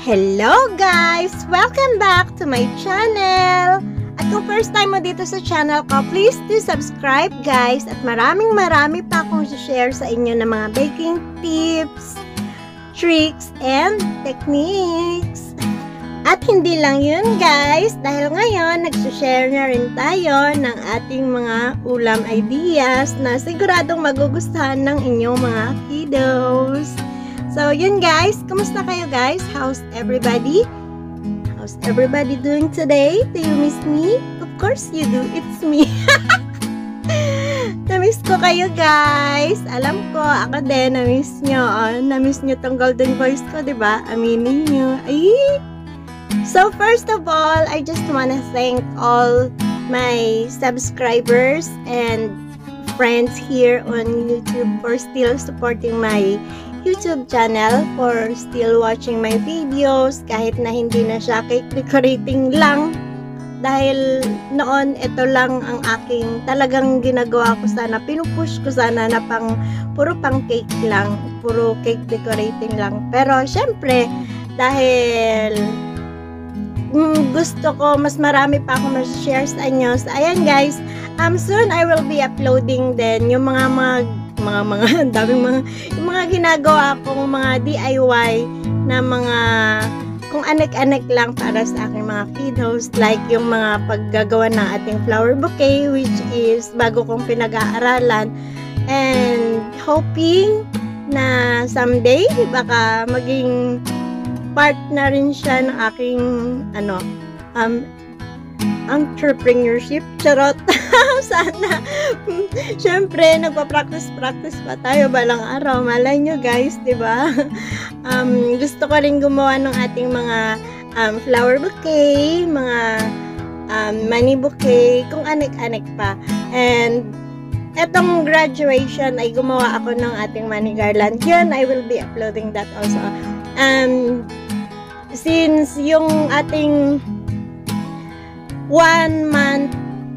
Hello guys! Welcome back to my channel! At kung first time mo dito sa channel ko, please do subscribe guys. At marami pa akong share sa inyo ng mga baking tips, tricks, and techniques. At hindi lang yun guys, dahil ngayon nag-share na rin tayo ng ating mga ulam ideas na siguradong magugustuhan ng inyong mga kiddos. So, yun guys. Kumusta kayo guys? How's everybody? How's everybody doing today? Do you miss me? Of course you do. It's me. Na-miss ko kayo guys. Alam ko, ako din, na-miss nyo. Oh, na-miss nyo tong golden voice ko, diba? Aminin nyo. Ay! So, first of all, I just wanna thank all my subscribers and friends here on YouTube for still supporting my YouTube channel, for still watching my videos kahit na hindi na siya cake decorating lang, dahil noon ito lang ang aking talagang ginagawa ko, sana pinupush ko sana na puro pang cake lang, puro cake decorating lang. Pero syempre dahil gusto ko mas marami pa akong ma-share sa inyo. So, ayan guys, soon I will be uploading din yung mga yung mga ginagawa kong mga DIY na mga kung anek-anek lang para sa aking mga kiddos, like yung mga paggagawa ng ating flower bouquet, which is bago kong pinag-aaralan, and hoping na someday baka maging part na rin siya ng aking entrepreneurship. Charot. Sana. Syempre, nagpa-practice pa tayo balang araw. Malay nyo guys, diba? Gusto ko rin gumawa ng ating mga flower bouquet, mga money bouquet, kung anek-anek pa. And etong graduation ay gumawa ako ng ating money garland. Yun, I will be uploading that also. Since yung ating 1 month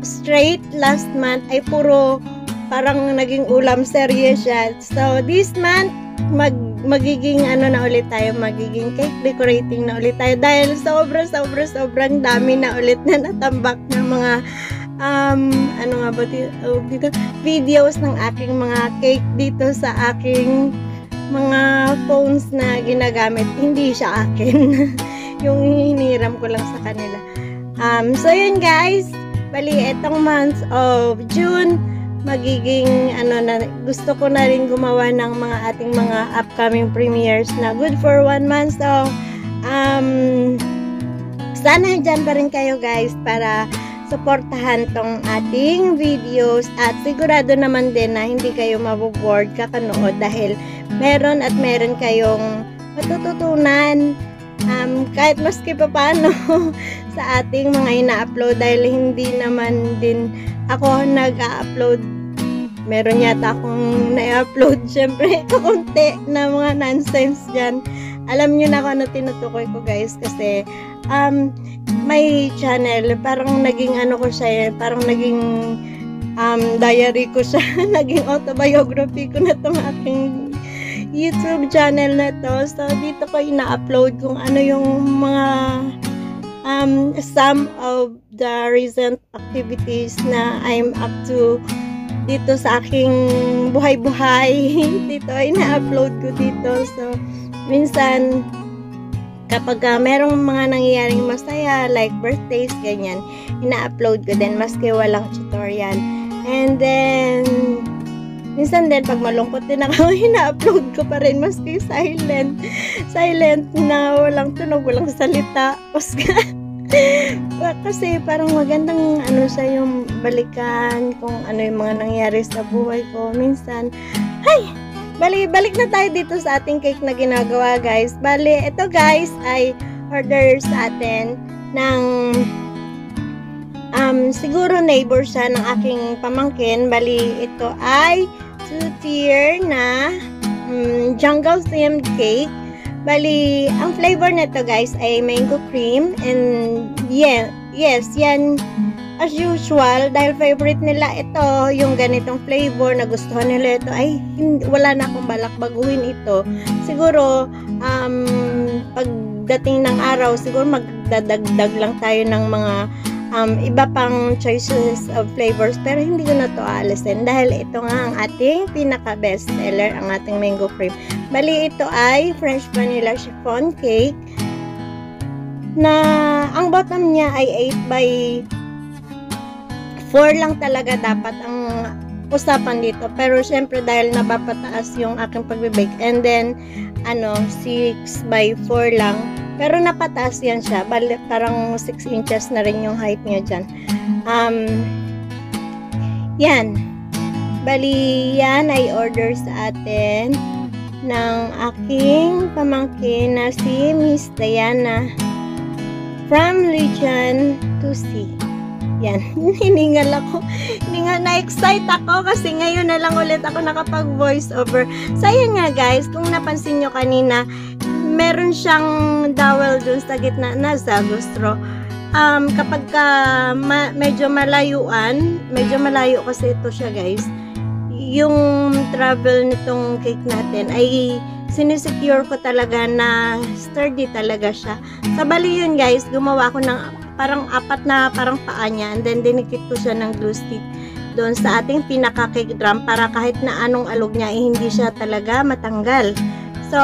straight last month ay puro parang naging ulam serye siya. So this month magiging na ulit tayo, magiging cake decorating na ulit tayo, dahil sobrang dami na ulit na natambak ng mga dito videos ng aking mga cake dito sa aking mga phones na ginagamit. Hindi siya akin. Yung hiniram ko lang sa kanila. So yun guys, bali etong month of June magiging gusto ko na rin gumawa ng mga ating mga upcoming premieres na good for 1 month. So sana dyan pa rin kayo guys para suportahan tong ating videos, at sigurado naman din na hindi kayo maboboard kakanood, dahil meron kayong matututunan kahit maski pa paano sa ating mga ina-upload, dahil hindi naman din ako nag-upload. Meron yata akong na-upload syempre kakunti na mga nonsense dyan. Alam nyo na kung ano tinutukoy ko guys, kasi may channel, parang naging ko siya, parang naging diary ko siya, naging autobiography ko na itong aking YouTube channel na to. So dito ko ina-upload kung ano yung mga some of the recent activities na I'm up to dito sa aking buhay-buhay. Dito ina-upload ko dito. So minsan kapag merong mga nangyayaring masaya like birthdays, ganyan, ina-upload ko din maski walang tutorial. And then minsan din pag malungkot din ako, ina-upload ko pa rin maski silent na walang tunog, walang salita. Kasi parang magandang siya yung balikan kung ano yung mga nangyari sa buhay ko minsan. Balik na tayo dito sa ating cake na ginagawa guys. Ito guys ay order sa atin ng siguro neighbor siya ng aking pamangkin. Ito ay 2-tier na jungle themed cake. Ang flavor nito guys ay mango cream, and yes, yan as usual, dahil favorite nila ito, yung ganitong flavor, nagustuhan nila ito, ay wala na akong balak baguhin ito. Siguro pag pagdating ng araw, siguro magdadagdag lang tayo ng mga iba pang choices of flavors, pero hindi ko na to aalisin dahil ito nga ang ating pinaka best seller, ang ating mango cream. Bali ito ay French vanilla chiffon cake na ang bottom niya ay 8 by 4 lang talaga dapat ang usapan dito, pero syempre dahil napapataas yung aking pagbe-bake, and then 6 by 4 lang, pero napataas yan siya, bali parang 6 inches na rin yung height niya dyan. Yan, bali yan ay order sa atin ng aking pamangkin na si Miss Diana from Legion to C. Yan, hiningal ako. Na-excite ako kasi ngayon na lang ulit ako nakapag-voice over. So, ayan nga guys, kung napansin nyo kanina, meron siyang dowel dun sa gitna na Zagustro. Kapag medyo malayuan, medyo malayo kasi ito siya guys, yung travel nitong cake natin ay sinisecure ko talaga na sturdy talaga siya. So, bali yun guys, gumawa ko ng parang 4 na parang paa niya, and then dinikit ko siya ng glue stick doon sa ating pinaka cake drum para kahit na anong alog niya hindi siya talaga matanggal. So,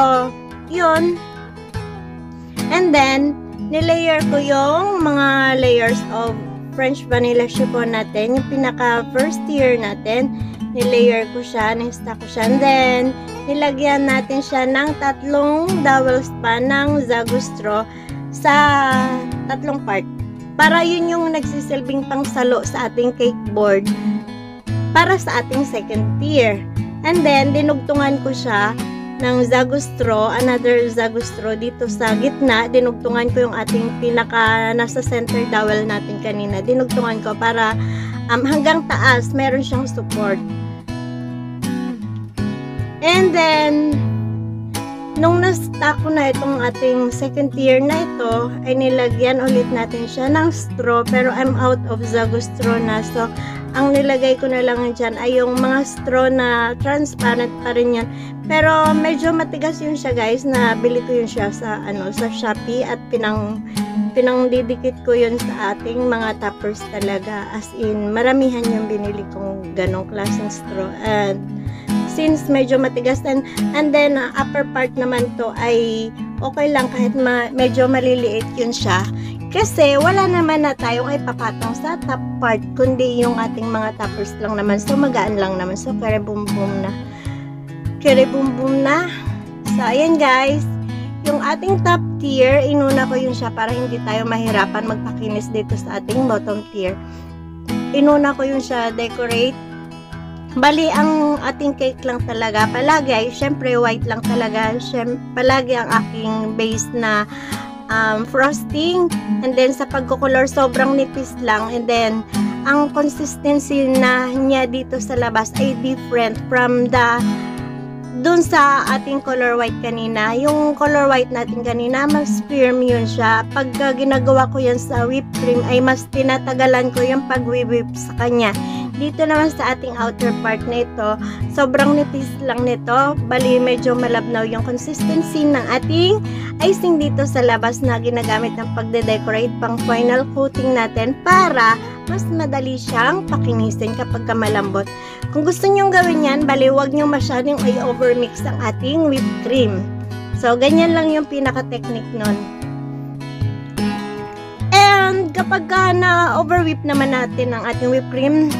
yun. And then, nilayer ko yung mga layers of French vanilla chiffon natin, yung pinaka first tier natin, nilayer ko siya, ni-stack ko siya, and then nilagyan natin siya ng 3 dowels pa ng Zagustro sa 3 part. Para yun yung nagsisilbing pangsalo sa ating cake board para sa ating second tier. And then, dinugtungan ko siya ng Zagustro, another Zagustro dito sa gitna. Dinugtungan ko yung ating pinaka nasa center dowel natin kanina. Dinugtungan ko para hanggang taas, meron siyang support. And then, nung na-stack ko na itong ating second tier na ito, ay nilagyan ulit natin siya ng straw, pero I'm out of Zagustro na. So, ang nilagay ko na lang dyan ay yung mga straw na transparent pa rin yan. Pero medyo matigas yun siya guys, na bili ko yun siya sa, sa Shopee, at pinangdidikit ko yun sa ating mga toppers talaga. As in, maramihan yung binili kong ganong klaseng straw. And since medyo matigas, and then upper part naman to ay okay lang kahit medyo maliliit yun siya, kasi wala naman na tayong ay papatong sa top part, kundi yung ating mga toppers lang naman, so magaan lang naman. So kere boom boom na. So ayan guys, yung ating top tier, inuna ko yun siya para hindi tayo mahirapan magpakinis dito sa ating bottom tier. Inuna ko yun siya decorate. Bali, ang ating cake lang talaga, palagi ay, syempre, white lang talaga. Palagi ang aking base na frosting. And then, sa pagkukulor, sobrang nipis lang. And then, ang consistency na niya dito sa labas ay different from dun sa ating color white kanina. Yung color white natin kanina, mas firm yun siya. Pag ginagawa ko yan sa whipped cream, ay mas tinatagalan ko yung pag-whip sa kanya. Dito naman sa ating outer part nito, sobrang nipis lang nito. Bali, medyo malabnaw yung consistency ng ating icing dito sa labas na ginagamit ng pagde-decorate pang final coating natin para mas madali siyang pakinisin kapag malambot. Kung gusto nyong gawin yan, bali, huwag nyong masyadong i-overmix ang ating whipped cream. So, ganyan lang yung pinaka-technique nun. And kapag na-overwhip naman natin ang ating whipped cream,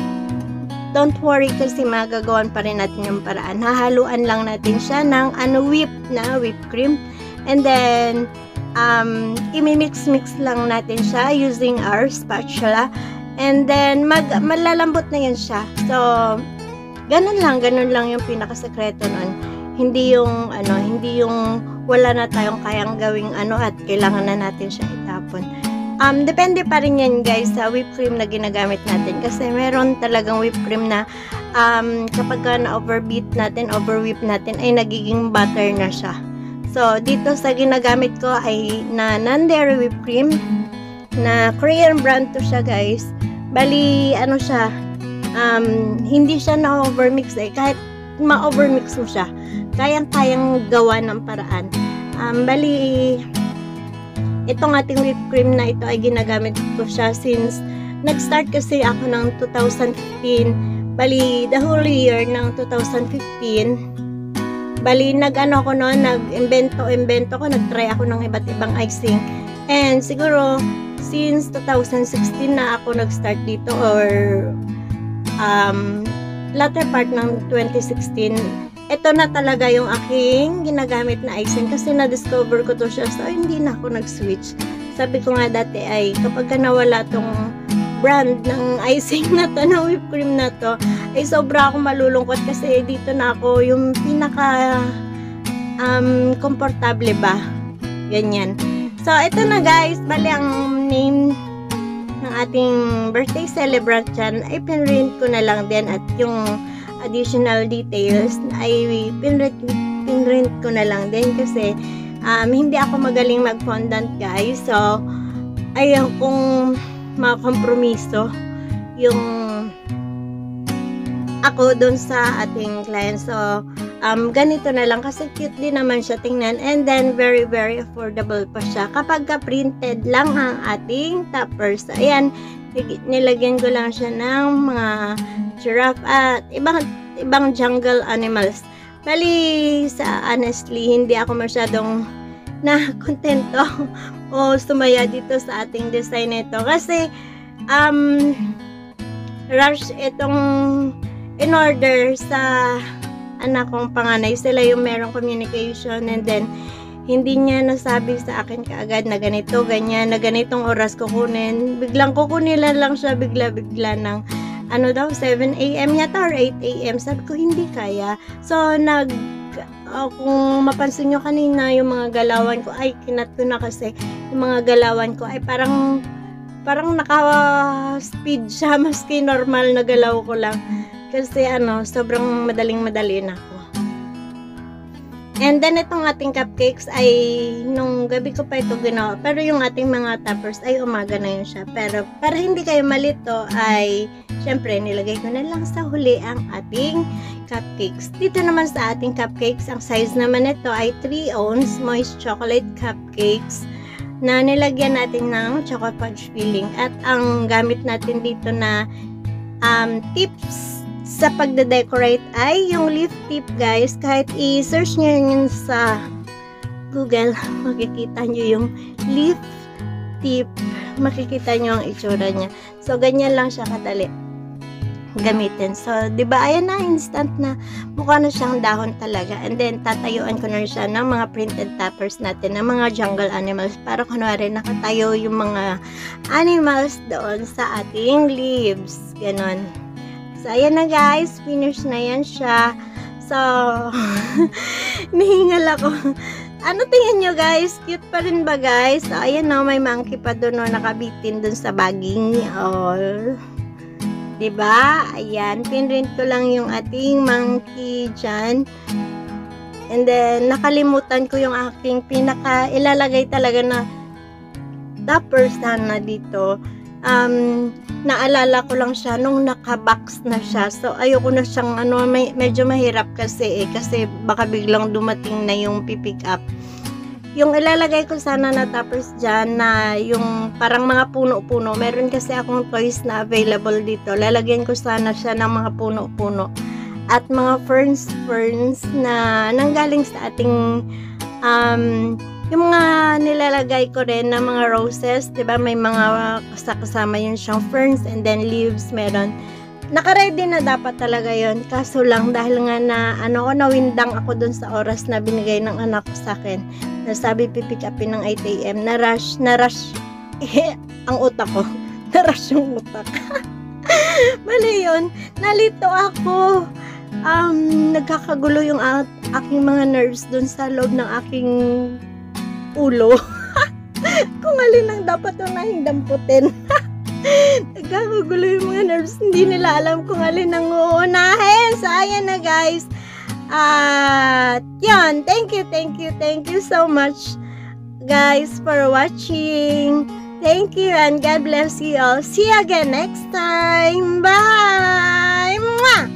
don't worry kasi magagawan pa rin natin yung paraan. Hahaluan lang natin siya ng whipped cream. And then, imimix-mix lang natin siya using our spatula. And then, malalambot na yun siya. So, ganun lang yung pinakasekreto nun. Hindi yung, wala na tayong kayang gawing at kailangan na natin siya itapon. Depende pa rin yan guys sa whipped cream na ginagamit natin, kasi meron talagang whipped cream na kapag na-overwhip natin ay nagiging butter na siya. So dito sa ginagamit ko ay na non-dairy whipped cream na Korean brand to siya guys. Bali siya, hindi siya na-overmix kahit ma-overmix mo siya, kayang-kayang gawa ng paraan. Bali itong ating whipped cream na ito ay ginagamit ko siya since nag-start kasi ako ng 2015. Bali, the whole year ng 2015. Bali, nag-ano ko noon, nag-invento ko, nag-try ako ng iba't ibang icing. And siguro, since 2016 na ako nag-start dito or latter part ng 2016, ito na talaga yung aking ginagamit na icing kasi na-discover ko to siya. So, hindi na ako nag-switch. Sabi ko nga dati ay kapag ka nawala tong brand ng icing na to, ng whipped cream na to, ay sobra akong malulungkot kasi dito na ako yung pinaka komportable ba. Ganyan. So, ito na guys. Bali, ang name ng ating birthday celebrant dyan ay pinrint ko na lang din at yung additional details ay pinrint ko na lang din kasi hindi ako magaling mag-fondant guys. So, ayaw kong makompromiso yung ako dun sa ating client. So, ganito na lang kasi cute din naman siya tingnan and then very very affordable pa siya kapag ka-printed lang ang ating toppers. So, ayan, nilagyan ko lang siya ng mga giraffe at ibang jungle animals. Bali, honestly, hindi ako masyadong na-kontento o sumaya dito sa ating design nito kasi rush itong in order sa anak kong panganay. Sila yung merong communication and then hindi niya nasabi sa akin kaagad na ganito, ganyan, na ganitong oras kukunin. Biglang kukunin lang siya bigla-bigla ng 7 AM yata or 8 AM. Sabi ko, hindi kaya. So, kung mapansin nyo kanina, yung mga galawan ko, ay, kinat ko na kasi, yung mga galawan ko, ay parang naka-speed siya, maski normal na galaw ko lang. Kasi, sobrang madaling-madali na ako. And then, itong ating cupcakes ay, nung gabi ko pa ito ginawa. Pero yung ating mga toppers ay umaga na yun siya. Pero, para hindi kayo malito, ay, syempre, nilagay ko na lang sa huli ang ating cupcakes. Dito naman sa ating cupcakes, ang size naman nito ay 3 ounce moist chocolate cupcakes na nilagyan natin ng chocolate fudge filling. At ang gamit natin dito na tips sa pagde-decorate ay yung leaf tip guys. Kahit i-search nyo yun sa Google, makikita nyo yung leaf tip. Makikita nyo ang itsura niya. So, ganyan lang siya kadali gamitin. So, diba, ayan na, instant na. Mukha na siyang dahon talaga. And then, tatayuan ko na siya ng mga printed toppers natin, ng mga jungle animals. Para kunwari, nakatayo yung mga animals doon sa ating leaves. Ganon. So, ayan na guys. Finish na yan siya. So, nahingal ako. Ano tingin nyo guys? Cute pa rin ba guys? So, ayan na. May monkey pa doon nakabitin doon sa bagging. Or diba? Ayan, pinrint ko lang yung ating monkey dyan. And then, nakalimutan ko yung aking ilalagay talaga na toppers na dito. Naalala ko lang siya nung nakabox na siya. So, ayoko na siyang, medyo mahirap kasi kasi baka biglang dumating na yung pipick up. Yung ilalagay ko sana na toppers dyan na yung parang mga puno-puno. Meron kasi akong toys na available dito. Lalagyan ko sana siya ng mga puno-puno. At mga ferns na nanggaling sa ating yung mga nilalagay ko rin na mga roses. Diba may mga kasama yun siyang ferns and then leaves meron. Naka-ready na dapat talaga yon. Kaso lang dahil nga nawindang ako dun sa oras na binigay ng anak ko sa akin. Nasabi pipick upin ng 8 AM. Na-rush ang utak ko. Na-rush yung utak. Mali yun. Nalito ako. Nagkakagulo yung aking mga nerves dun sa loob ng aking ulo. Kung alin ang dapat yung nahindamputin. Nagkakagulo yung mga nerves. Hindi nila alam kung alin ang uunahin. So, ayan na guys. Yun. Thank you so much guys for watching. Thank you and God bless you all. See you again next time. Bye! Mwah!